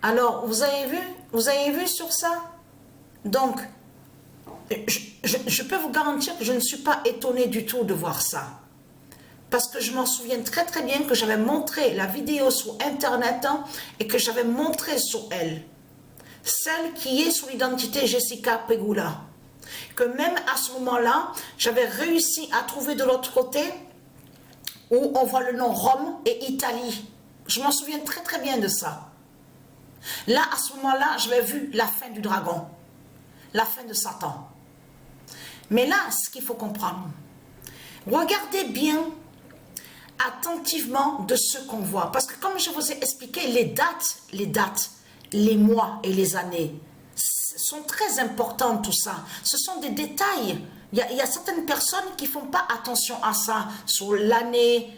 Alors, vous avez vu sur ça? Donc, je peux vous garantir que je ne suis pas étonnée du tout de voir ça. Parce que je m'en souviens très très bien que j'avais montré la vidéo sur Internet hein, et que j'avais montré sur elle. Celle qui est sous l'identité Jessica Pegula. Que même à ce moment-là, j'avais réussi à trouver de l'autre côté où on voit le nom Rome et Italie. Je m'en souviens très très bien de ça. Là, à ce moment-là, j'avais vu la fin du dragon. La fin de Satan. Mais là, ce qu'il faut comprendre, regardez bien attentivement de ce qu'on voit. Parce que comme je vous ai expliqué, les dates, les mois et les années sont très importants tout ça. Ce sont des détails. Il y a certaines personnes qui ne font pas attention à ça, sur l'année,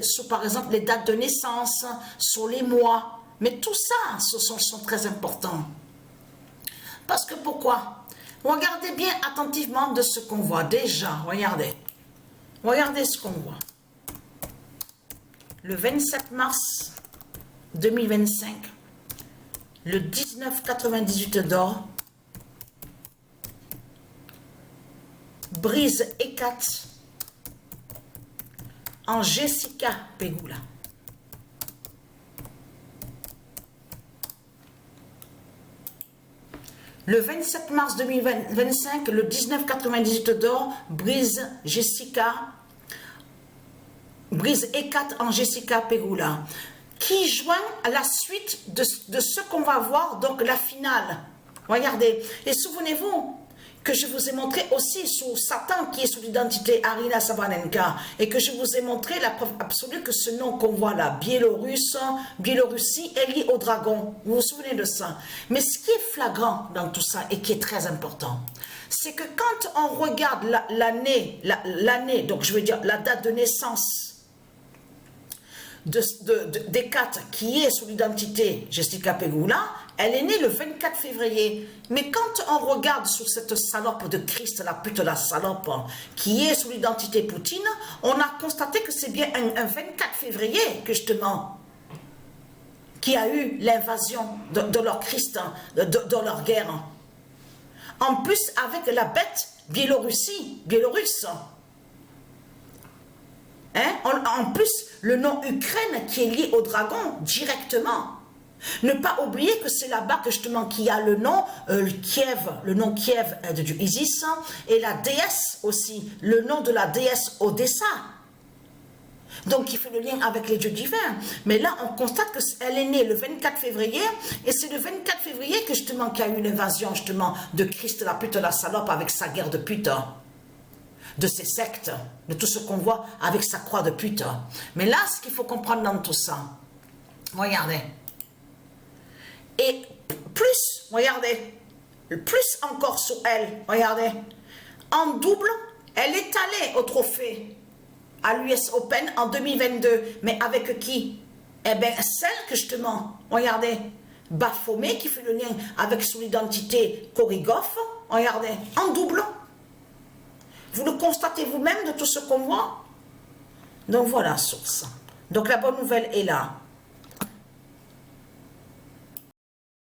sur par exemple les dates de naissance, sur les mois. Mais tout ça, ce sont très importants. Parce que pourquoi? Regardez bien attentivement de ce qu'on voit. Déjà, regardez. Regardez ce qu'on voit. Le 27 mars 2025, le 1998 d'or, brise écate en Jessica Pegula. Le 27 mars 2025, le 1998 d'or, brise écate en Jessica Pegula, qui joint à la suite de ce qu'on va voir, donc la finale. Regardez, et souvenez-vous que je vous ai montré aussi sur Satan qui est sous l'identité Arina Sabanenka et que je vous ai montré la preuve absolue que ce nom qu'on voit là, Biélorussie est lié au dragon. Vous vous souvenez de ça? Mais ce qui est flagrant dans tout ça et qui est très important, c'est que quand on regarde l'année, donc je veux dire la date de naissance d'Hécate qui est sous l'identité Jessica Pegula, elle est née le 24 février. Mais quand on regarde sur cette salope de Christ, la pute la salope, qui est sous l'identité Poutine, on a constaté que c'est bien un 24 février que justement qui a eu l'invasion de leur Christ, de leur guerre. En plus avec la bête biélorusse. Hein? En plus, le nom Ukraine qui est lié au dragon directement. Ne pas oublier que c'est là-bas que justement qu'il y a le nom Kiev, le nom Kiev du Isis, et la déesse aussi, le nom de la déesse Odessa. Donc il fait le lien avec les dieux divins. Mais là, on constate qu'elle est née le 24 février, et c'est le 24 février que justement qu'il y a eu l'invasion justement de Christ, la pute, la salope, avec sa guerre de pute. De ses sectes, de tout ce qu'on voit avec sa croix de pute. Mais là, ce qu'il faut comprendre dans tout ça, regardez. Et plus, regardez, plus encore sur elle, regardez. En double, elle est allée au trophée à l'US Open en 2022. Mais avec qui? Eh bien, celle que justement, regardez, Baphomet qui fait le lien avec son identité Korigov, regardez, en double. Vous le constatez vous-même de tout ce qu'on voit? Donc voilà, sur ça. Donc la bonne nouvelle est là.